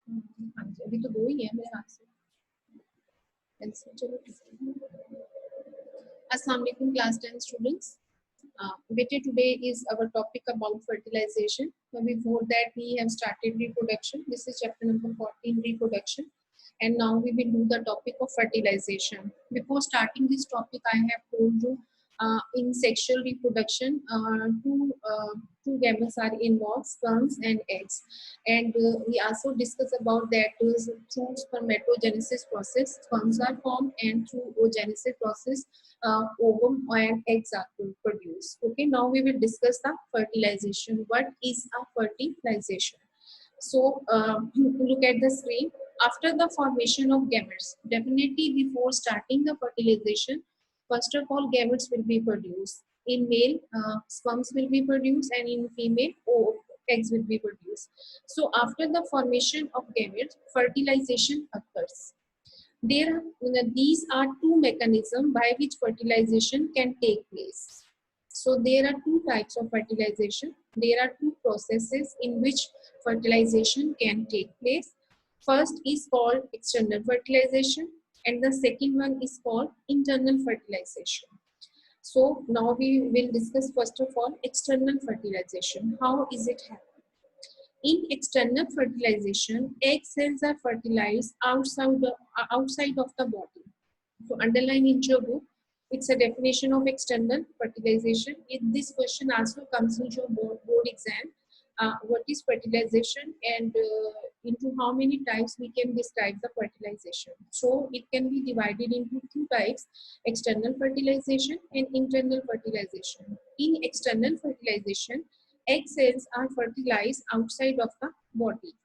हाँ जी, अभी तो 2 ही है मेरे हाथ से। चलो ठीक है। अस्सलाम वालेकुम class 10 students. Beta, today is our topic about fertilization. Before that, we have started reproduction. This is chapter number 14, reproduction. And now we will do the topic of fertilization. Before starting this topic, I have told you in sexual reproduction, two gametes are involved, sperms and eggs. And we also discuss about that through spermatogenesis process, sperms are formed, and through oogenesis process, ovum and eggs are produced. Okay, now we will discuss the fertilization. What is a fertilization? So look at the screen. After the formation of gametes, definitely before starting the fertilization, first of all gametes will be produced. In male, sperms will be produced, and in female, eggs will be produced. So after the formation of gametes, fertilization occurs. These are two mechanisms by which fertilization can take place. So there are two types of fertilization. There are two processes in which fertilization can take place. First is called external fertilization, and the second one is called internal fertilization. So now we will discuss first of all external fertilization. How is it happening? In external fertilization, egg cells are fertilized outside of the body. So underline in your book, it's a definition of external fertilization. If this question also comes in your board exam, what is fertilization and into how many types we can describe the fertilization. So it can be divided into two types, external fertilization and internal fertilization. In external fertilization, egg cells are fertilized outside of the body.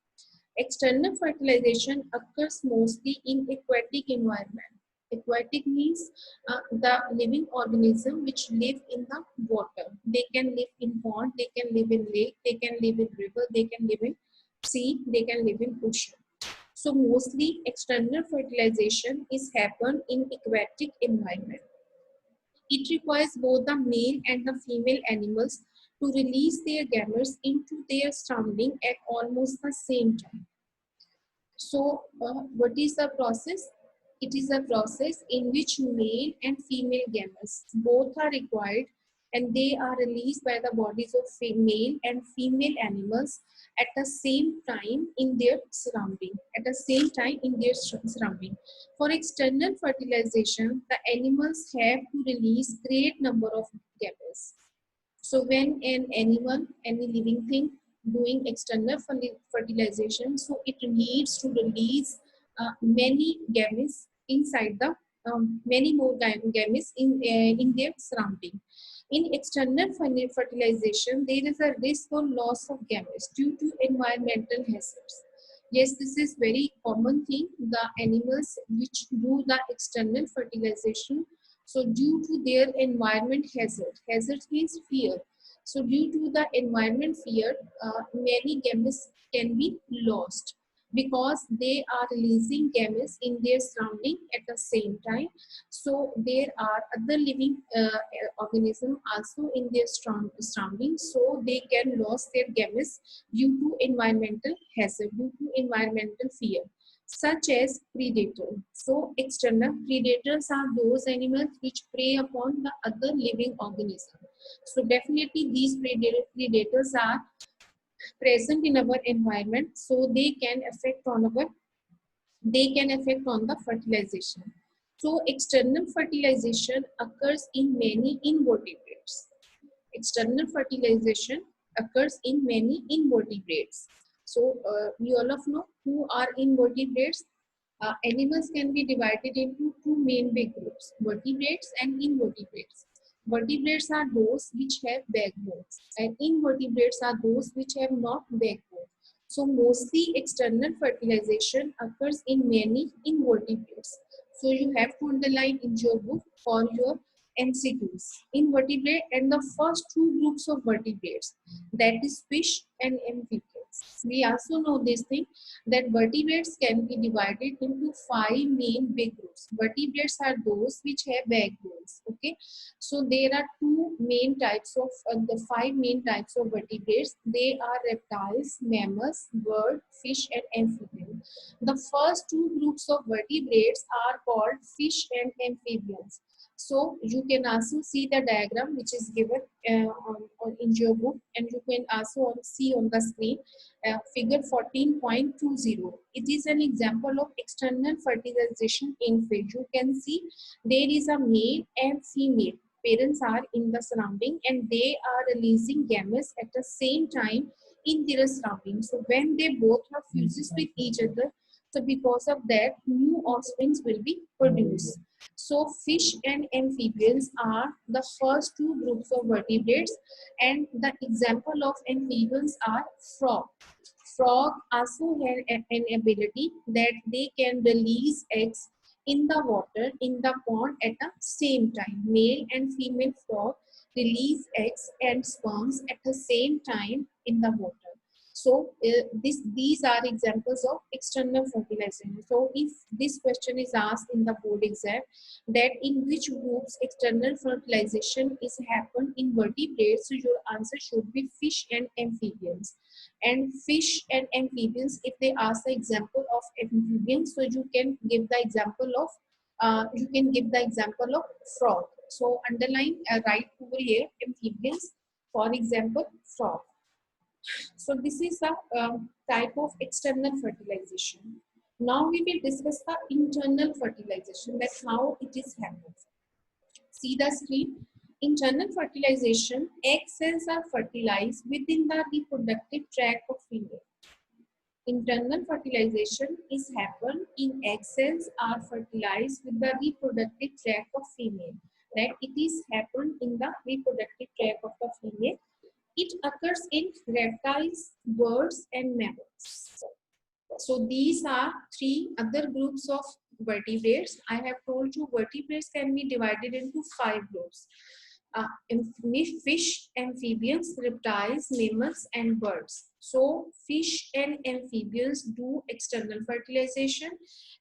External fertilization occurs mostly in aquatic environment. Aquatic means the living organism which live in the water. They can live in pond, they can live in lake, they can live in river, they can live in sea, they can live in ocean. So mostly external fertilization is happen in aquatic environment. It requires both the male and the female animals to release their gametes into their surrounding at almost the same time. So, what is the process? It is a process in which male and female gametes both are required, and they are released by the bodies of male and female animals at the same time in their surrounding. At the same time in their surrounding. For external fertilization, the animals have to release great number of gametes. So when an animal, any living thing doing external fertilization, so it needs to release many gametes inside the many more gametes in their surrounding. In external fertilization, there is a risk of loss of gametes due to environmental hazards. Yes, this is very common thing. The animals which do the external fertilization, so due to their environment hazard means fear. So due to the environment fear, many gametes can be lost because they are releasing gametes in their surrounding at the same time. So there are other living organisms also in their surroundings, so they can lose their gametes due to environmental hazard, due to environmental fear, such as predator. So external predators are those animals which prey upon the other living organism. So definitely these predators are present in our environment, so they can affect on the fertilization. So external fertilization occurs in many invertebrates. External fertilization occurs in many invertebrates. So you all of know who are invertebrates. Animals can be divided into two main big groups, vertebrates and invertebrates. Vertebrates are those which have backbones, and invertebrates are those which have not backbone. So mostly external fertilization occurs in many invertebrates. So you have to underline in your book for your MCQs. Invertebrate and the first two groups of vertebrates, that is fish and amphibians. We also know this thing that vertebrates can be divided into five main big groups. Vertebrates are those which have backbones. amphibians. Okay, so there are two main types of the five main types of vertebrates. They are reptiles, mammals, bird, fish, and amphibians. The first two groups of vertebrates are called fish and amphibians. So you can also see the diagram which is given in your book, and you can also see on the screen figure 14.20. It is an example of external fertilization in fish. You can see there is a male and female. Parents are in the surrounding and they are releasing gametes at the same time in their surroundings. So when they both have fuses with each other, so because of that, new offsprings will be produced. So fish and amphibians are the first two groups of vertebrates, and the example of amphibians are frog. Frog also have an ability that they can release eggs in the water in the pond at the same time. Male and female frog release eggs and sperms at the same time in the water. So these are examples of external fertilization. So if this question is asked in the board exam, that in which groups external fertilization is happened in vertebrates, so your answer should be fish and amphibians. And fish and amphibians, if they ask the example of amphibians, so you can give the example of frog. So underline right over here amphibians, for example frog. So this is the type of external fertilization. Now we will discuss the internal fertilization, that's how it is happened. See the screen. Internal fertilization, egg cells are fertilized within the reproductive tract of female. Internal fertilization is happen in egg cells are fertilized with the reproductive tract of female. Right? It is happen in the reproductive tract of the female. It occurs in reptiles, birds, and mammals. So these are three other groups of vertebrates. I have told you vertebrates can be divided into five groups. Fish, amphibians, reptiles, mammals, and birds. So fish and amphibians do external fertilization,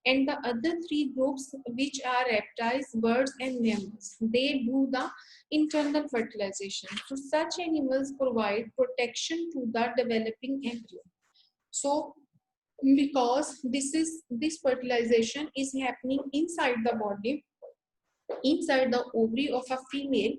and the other three groups, which are reptiles, birds, and mammals, they do the internal fertilization. So such animals provide protection to the developing embryo. So because this fertilization is happening inside the body, inside the ovary of a female,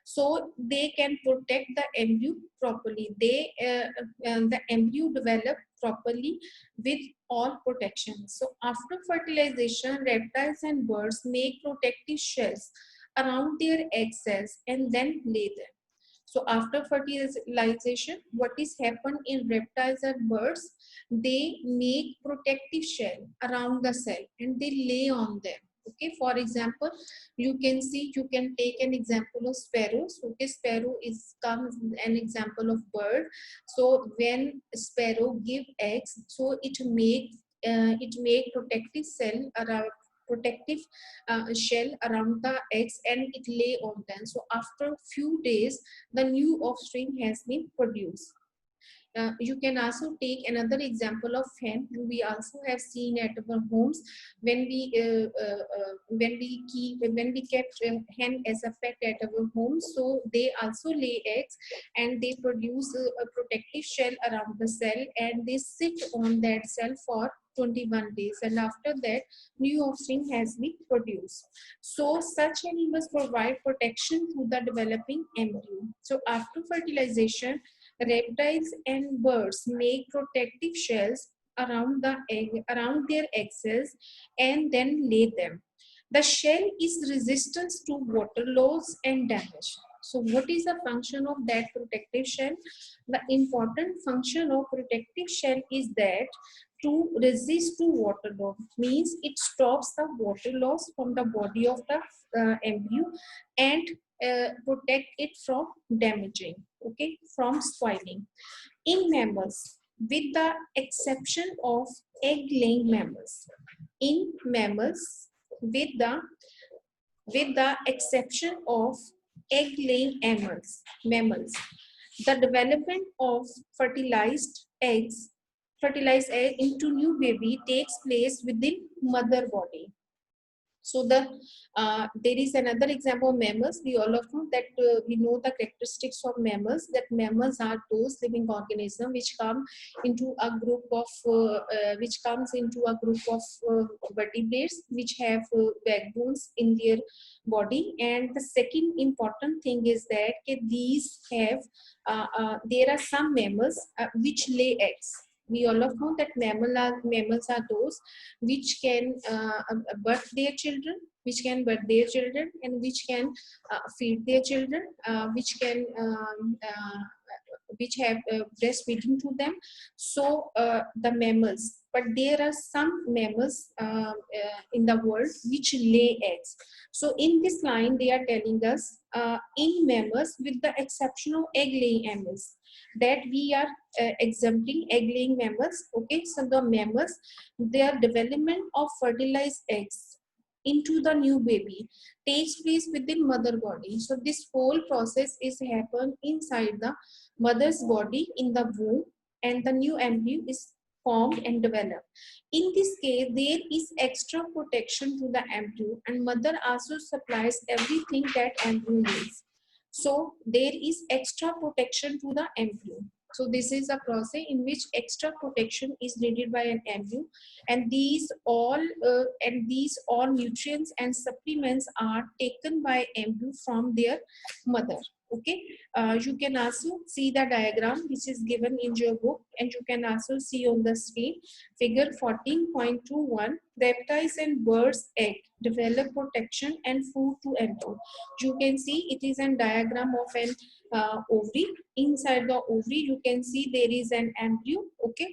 so they can protect the embryo properly. The embryo develop properly with all protection. So after fertilization, reptiles and birds make protective shells around their egg cells and then lay them. So after fertilization, what is happened in reptiles and birds, they make protective shell around the cell and they lay on them. Okay, for example, you can take an example of sparrows. Okay, sparrow is comes an example of bird. So when sparrow give eggs, so it make protective cell around protective shell around the eggs and it lay on them. So after few days, the new offspring has been produced. You can also take another example of hen. We also have seen at our homes when we kept hen as a pet at our homes. So they also lay eggs and they produce a protective shell around the cell and they sit on that cell for 21 days, and after that new offspring has been produced. So such animals provide protection to the developing embryo. So after fertilization, reptiles and birds make protective shells around their egg cells and then lay them. The shell is resistant to water loss and damage. So what is the function of that protective shell? The important function of protective shell is that to resist to water loss, means it stops the water loss from the body of the embryo and protect it from damaging, okay, from spoiling. In mammals, with the exception of egg-laying mammals, in mammals, with the exception of egg-laying mammals, the development of fertilized egg into new baby takes place within mother body. So there is another example of mammals. We all of know that we know the characteristics of mammals. That mammals are those living organisms which come into a group of vertebrates which have backbones in their body. And the second important thing is that these have there are some mammals which lay eggs. We all of know that mammals are those which can birth their children, and which can feed their children, which have breastfeeding to them. So the mammals, but there are some mammals in the world which lay eggs. So in this line they are telling us in mammals, with the exception of egg laying mammals, that we are exempting egg laying mammals. Okay, so the mammals, their development of fertilized eggs into the new baby takes place within mother body. So this whole process is happen inside the mother's body in the womb, and the new embryo is formed and developed. In this case, there is extra protection to the embryo, and mother also supplies everything that embryo needs. So there is extra protection to the embryo. So this is a process in which extra protection is needed by an embryo, and these all nutrients and supplements are taken by embryo from their mother. Okay, you can also see the diagram which is given in your book, and you can also see on the screen figure 14.21. Reptiles and birds egg develop protection and food to embryo. You can see it is a diagram of an ovary. Inside the ovary you can see there is an embryo. Okay,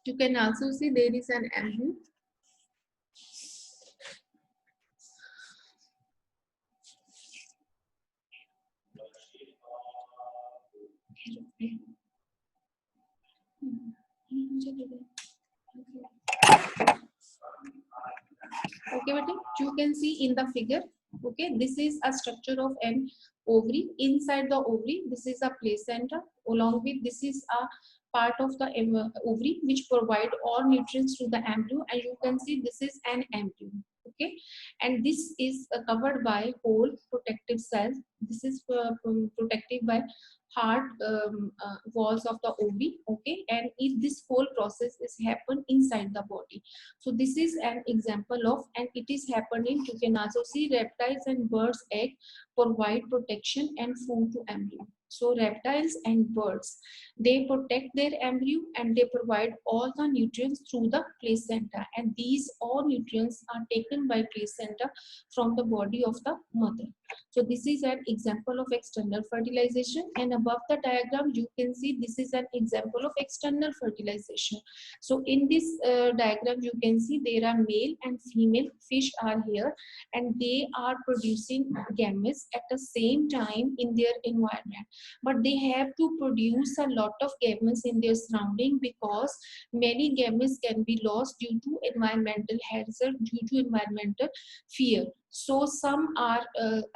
you can also see there is an embryo. Okay, but you can see in the figure. Okay, this is a structure of an ovary. Inside the ovary, this is a placenta. Along with this is a part of the ovary which provide all nutrients to the embryo, and you can see this is an embryo. Okay, and this is covered by whole protective cells. This is protected by hard walls of the ovary. Okay, and if this whole process is happen inside the body. So this is an example of, and it is happening. You can also see reptiles and birds egg provide protection and food to embryo. So reptiles and birds, they protect their embryo and they provide all the nutrients through the placenta, and these all nutrients are taken by placenta from the body of the mother. So this is an example of external fertilization, and above the diagram you can see this is an example of external fertilization. So in this diagram you can see there are male and female fish are here, and they are producing gametes at the same time in their environment, but they have to produce a lot of gametes in their surrounding, because many gametes can be lost due to environmental hazard, due to environmental fear. So some are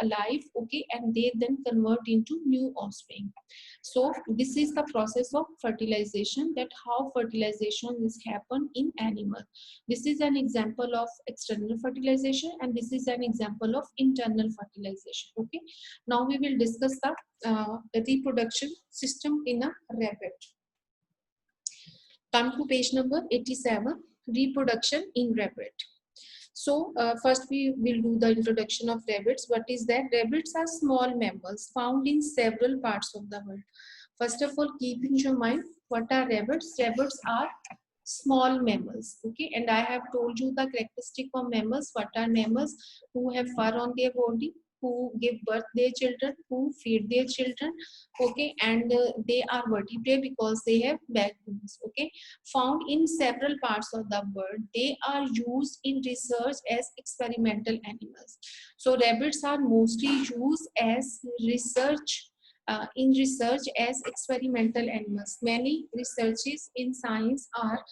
alive, okay, and they then convert into new offspring. So this is the process of fertilization, that how fertilization is happen in animal. This is an example of external fertilization, and this is an example of internal fertilization. Okay, now we will discuss the reproduction system in a rabbit. Come to page number 87, reproduction in rabbit. So first we will do the introduction of rabbits. What is that? Rabbits are small mammals found in several parts of the world. First of all, keep in your mind what are rabbits. Rabbits are small mammals. Okay, and I have told you the characteristic of mammals. What are mammals? Who have fur on their body, who give birth their children, who feed their children. Okay, and they are vertebrate because they have backbones. Okay, found in several parts of the world. They are used in research as experimental animals. So rabbits are mostly used as research as experimental animals. Many researches in science are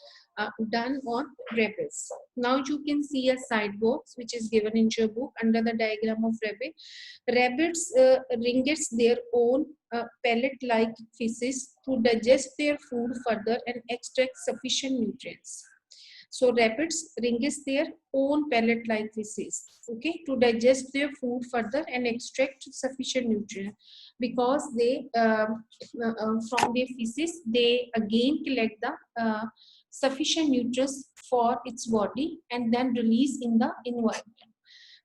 done on rabbits. Now you can see a side box which is given in your book under the diagram of rabbit. Rabbits ringets their own pellet-like feces to digest their food further and extract sufficient nutrients. So rabbits ringes their own pellet-like feces, okay, to digest their food further and extract sufficient nutrients. Because they from their feces they again collect the sufficient nutrients for its body and then release in the environment.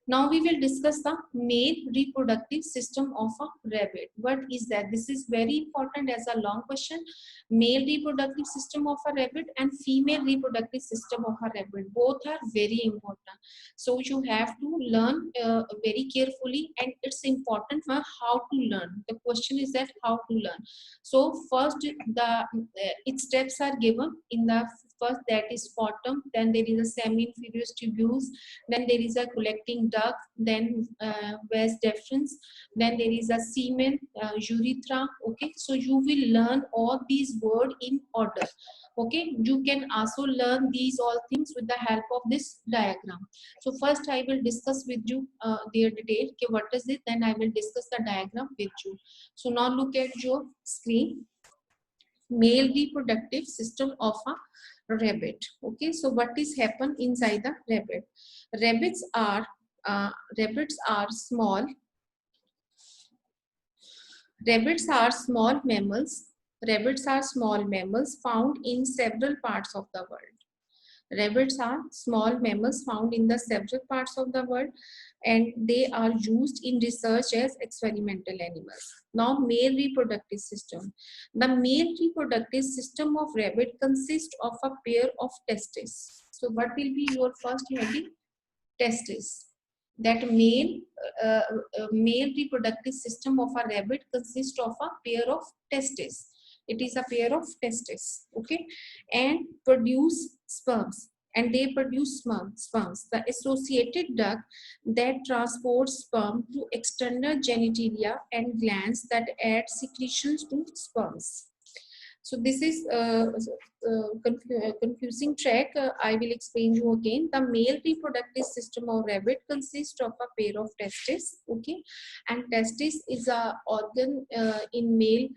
Now we will discuss the male reproductive system of a rabbit. What is that? This is very important as a long question. Male reproductive system of a rabbit and female reproductive system of a rabbit. Both are very important. So you have to learn very carefully, and it's important for how to learn. The question is that how to learn. So first its steps are given in the first, that is bottom, then there is a semi-inferior tubules, then there is a collecting duct, then vas deferens, then there is a semen, urethra. Okay, so you will learn all these words in order. Okay, you can also learn these all things with the help of this diagram. So first I will discuss with you their detail. Okay, what is it? Then I will discuss the diagram with you. So now look at your screen. Male reproductive system of a rabbit. Okay, so what is happen inside the rabbit? Rabbits are small. Rabbits are small mammals. Rabbits are small mammals found in several parts of the world. Rabbits are small mammals found in the several parts of the world, and they are used in research as experimental animals. Now, male reproductive system. The male reproductive system of rabbit consists of a pair of testes. So, what will be your first heading? Testes. That male reproductive system of a rabbit consists of a pair of testes. It is a pair of testes, okay, and produce sperms. And they produce sperms. The associated duct that transports sperm to external genitalia and glands that add secretions to sperms. So this is confusing track. I will explain you again. The male reproductive system of rabbit consists of a pair of testes, okay, and testis is a organ in male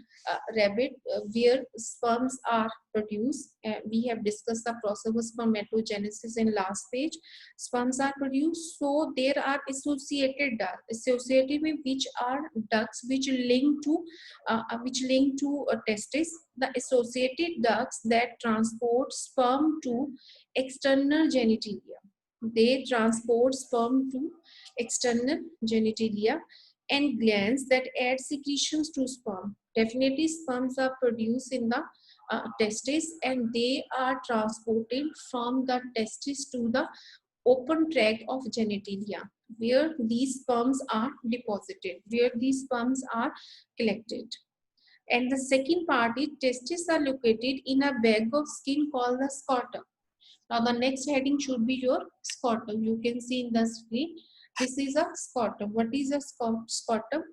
rabbit where sperms are produced. We have discussed the process of spermatogenesis in last page. Sperms are produced, so there are associated ducts, associated with which are ducts which link to testis. The associated ducts that transport sperm to external genitalia. They transport sperm to external genitalia and glands that add secretions to sperm. Definitely sperms are produced in the testes, and they are transported from the testis to the open tract of genitalia, where these sperms are deposited, where these sperms are collected. And the second part is testes are located in a bag of skin called the scrotum. Now the next heading should be your scrotum. You can see in the screen. This is a scrotum. What is a scrotum?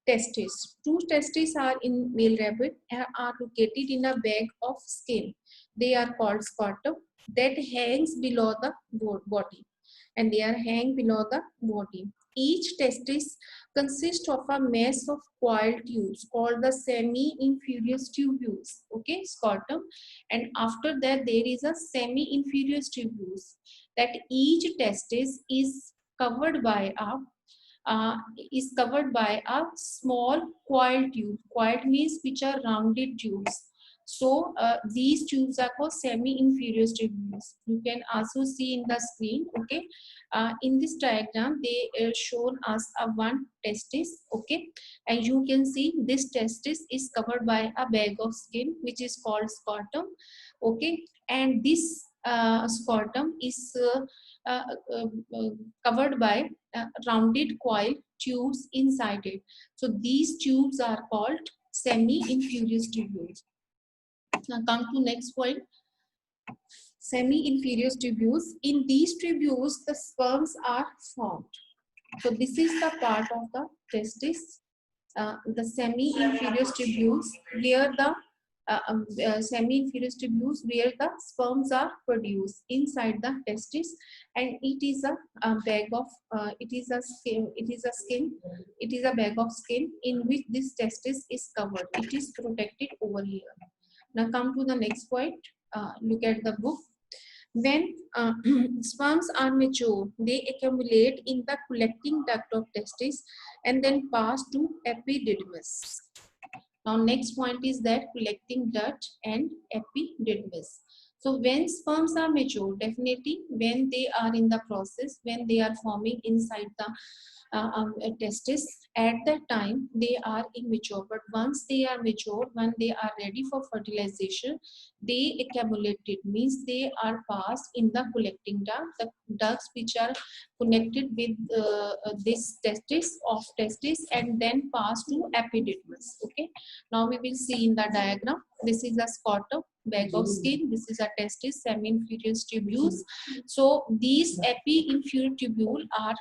Testes. Two testes are in male rabbit and are located in a bag of skin. They are called scrotum that hangs below the body, and they are hang below the body. Each testis consists of a mass of coiled tubes called the semi-inferior tubules, okay, scrotum, and after that there is a semi-inferior tubules. That each testis is covered by a small coiled tube. Coiled means which are rounded tubes. So these tubes are called semi-inferior tubules. You can also see in the screen, okay. In this diagram, they shown us a one testis, okay, and you can see this testis is covered by a bag of skin which is called scrotum, okay, and this scrotum is covered by rounded coil tubes inside it. So these tubes are called semi-inferior tubules. Now come to next point. Semi-inferior tubules. In these tubules, the sperms are formed. So this is the part of the testis, the semi-inferior tubules, where the semi-inferior tubules where the sperms are produced inside the testis, and it is a bag of it is a bag of skin in which this testis is covered. It is protected over here. Now come to the next point. Look at the book. When sperms are mature, they accumulate in the collecting duct of testis and then pass to epididymis. Now, next point is that collecting duct and epididymis. So, when sperms are mature, definitely when they are in the process, when they are forming inside the testis, at that time they are immature. But once they are mature, when they are ready for fertilization, they accumulated, means they are passed in the collecting duct, the ducts which are connected with this testis and then pass to epididymis. Okay, now we will see in the diagram. This is a scrotum, bag of skin. This is a testis, semi-inferior tubules. So these epi-inferior tubule are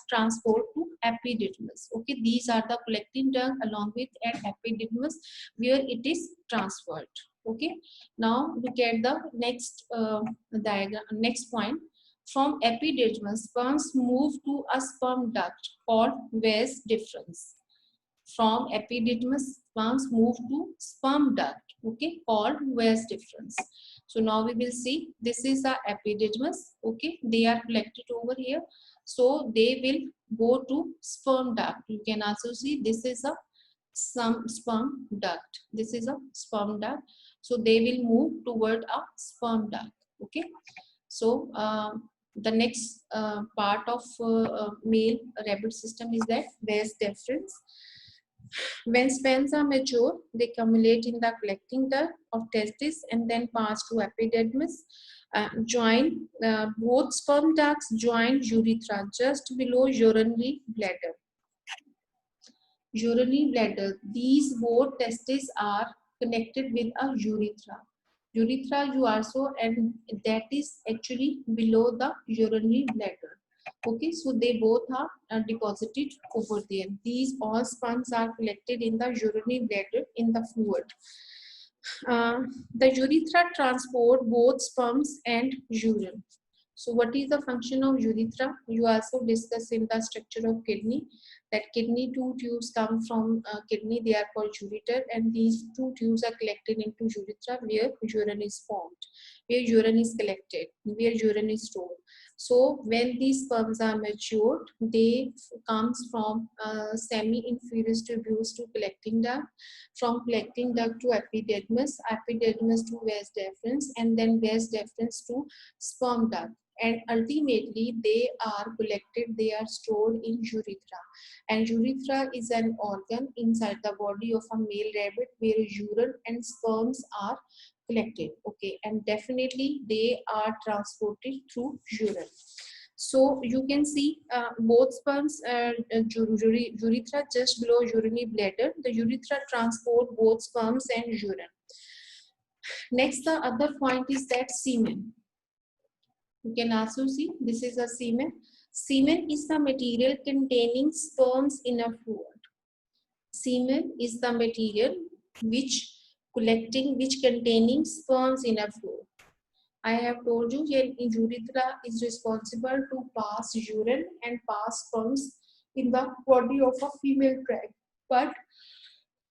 transferred to epididymis. Okay, these are the collecting duct along with an epididymis where it is transferred. Okay, now look at the next diagram. Next point. From epididymis, sperms move to a sperm duct called vas deferens. From epididymis, sperms move to sperm duct, okay, called vas deferens. So now we will see, this is the epididymis, okay, they are collected over here. So they will go to sperm duct. You can also see this is a some sperm duct. This is a sperm duct. So they will move toward a sperm duct, okay. So the next part of male rabbit system is that vas deferens. When sperms are mature, they accumulate in the collecting duct of testis and then pass to epididymis. Both sperm ducts join urethra just below urinary bladder. Urinary bladder. These both testes are connected with a urethra. Urethra you also, and that is actually below the urinary bladder. Okay, so they both are deposited over there. These all sperms are collected in the urinary bladder in the fluid. The urethra transport both sperms and urine. So what is the function of urethra? You also discuss in the structure of kidney that kidney two tubes come from kidney. They are called ureter, and these two tubes are collected into urethra where urine is formed, where urine is collected, where urine is stored. So when these sperms are matured, they comes from semi-inferior tubules to collecting duct, from collecting duct to epididymis, epididymis to vas deferens, and then vas deferens to sperm duct. And ultimately they are collected, they are stored in urethra. And urethra is an organ inside the body of a male rabbit where urine and sperms are collected. Okay, and definitely they are transported through urine. So you can see both sperms, urethra just below urinary bladder. The urethra transport both sperms and urine. Next, the other point is that semen. You can also see this is a semen. Semen is the material containing sperms in a fluid. Semen is the material which containing sperms in a fluid. I have told you here urethra is responsible to pass urine and pass sperms in the body of a female crab. But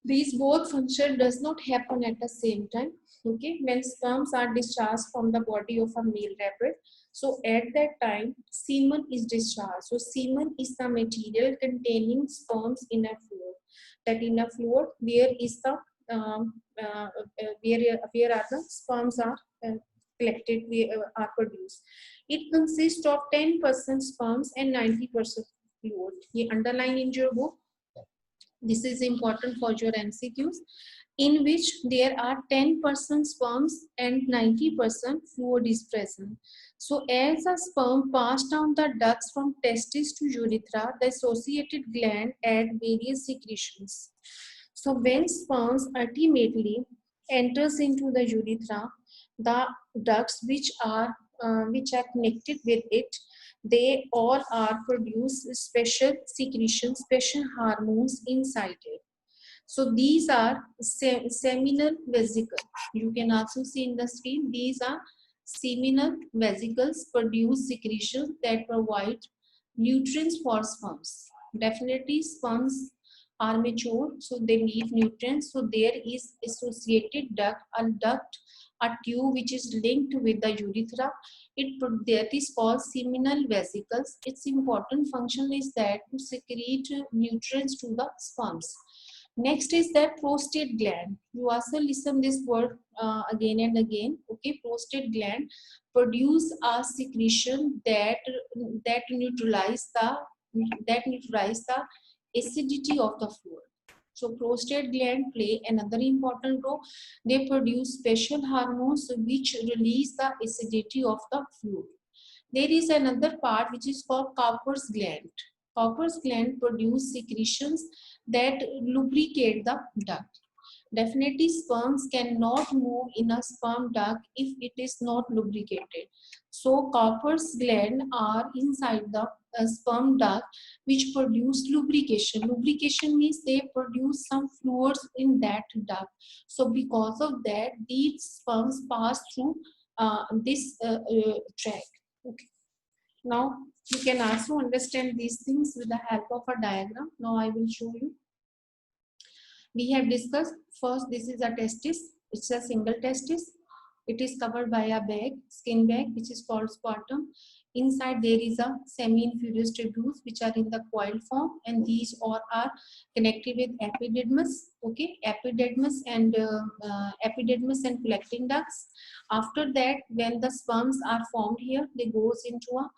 these both function does not happen at the same time. Okay, when sperms are discharged from the body of a male rabbit, so at that time semen is discharged. So semen is the material containing sperms in a fluid. That in a fluid where is the where are the sperms are collected, are produced. It consists of 10% sperms and 90% fluid. ये underline in your book. This is important for your MCQs, in which there are 10% sperms and 90% fluid is present. So as a sperm passed down the ducts from testis to urethra, the associated gland add various secretions. So when sperms ultimately enters into the urethra, the ducts which are connected with it, they all are produce special secretions, special hormones inside it. So these are seminal vesicles. You can also see in the screen, these are seminal vesicles produce secretions that provide nutrients for sperms. Definitely sperms are mature, so they need nutrients. So there is associated duct, a duct a tube which is linked with the urethra. That is called seminal vesicles. Its important function is that to secrete nutrients to the sperms. Next is that prostate gland. You also listen this word again and again. Okay, prostate gland produce a secretion that neutralize the acidity of the fluid. So prostate gland play another important role. They produce special hormones which release the acidity of the fluid. There is another part which is called Cowper's gland. Cowper's gland produce secretions that lubricate the duct. Definitely sperms cannot move in a sperm duct if it is not lubricated. So Cowper's gland are inside the sperm duct which produce lubrication. Lubrication means they produce some fluids in that duct. So because of that, these sperms pass through this tract. Okay. Now you can also understand these things with the help of a diagram. Now I will show you. We have discussed first, this is a testis. It's a single testis. It is covered by a bag, skin bag, which is called scrotum. Inside there is a semi-inferior tubules which are in the coiled form, and these all are connected with epididymis. Okay, epididymis and collecting ducts. After that, when the sperms are formed here, they goes into a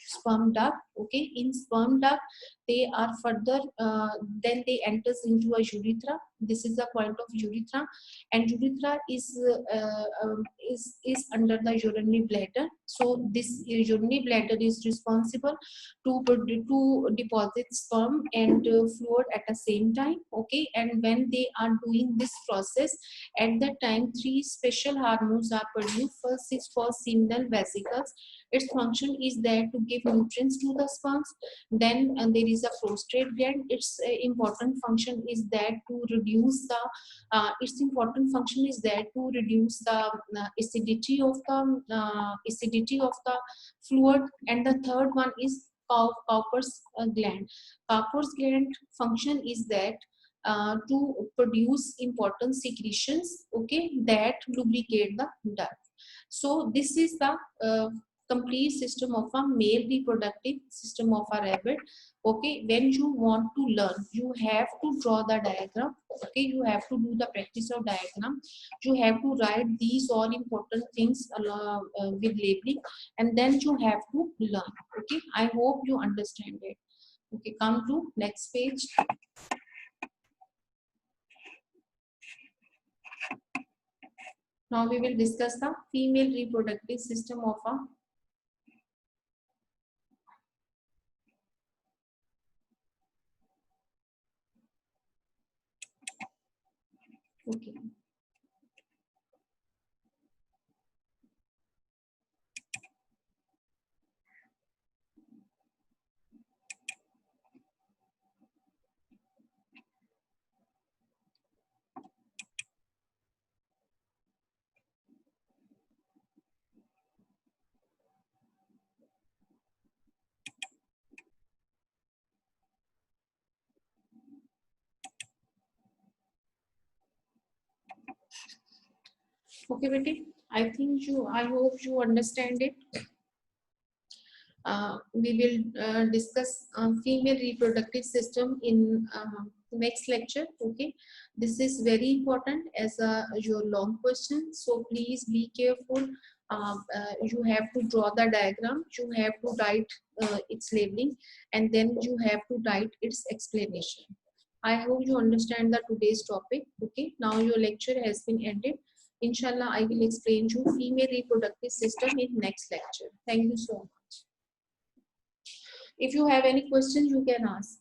sperm duct. Okay, in sperm duct they are further then they enters into a urethra. This is the point of urethra, and urethra is under the urinary bladder. So this urinary bladder is responsible to deposit sperm and fluid at the same time. Okay, and when they are doing this process, at that time three special hormones are produced. First is for seminal vesicles. Its function is there to give nutrients to the sperms. Then there is a prostate gland. Its important function is that to reduce the acidity of the fluid. And the third one is Cowper's gland. Cowper's gland function is that to produce important secretions, okay, that lubricate the duct. So this is the complete system of a male reproductive system of a rabbit. Okay, when you want to learn, you have to draw the diagram. Okay, you have to do the practice of diagram. You have to write these all important things with labeling, and then you have to learn. Okay, I hope you understand it. Okay, come to next page. Now we will discuss the female reproductive system of a okay. Okay, Betty. I hope you understand it. We will discuss female reproductive system in next lecture. Okay, this is very important as your long question. So please be careful. You have to draw the diagram. You have to write its labeling, and then you have to write its explanation. I hope you understand the today's topic. Okay, now your lecture has been ended. Inshallah, I will explain you female reproductive system in next lecture. Thank you so much. If you have any questions, you can ask.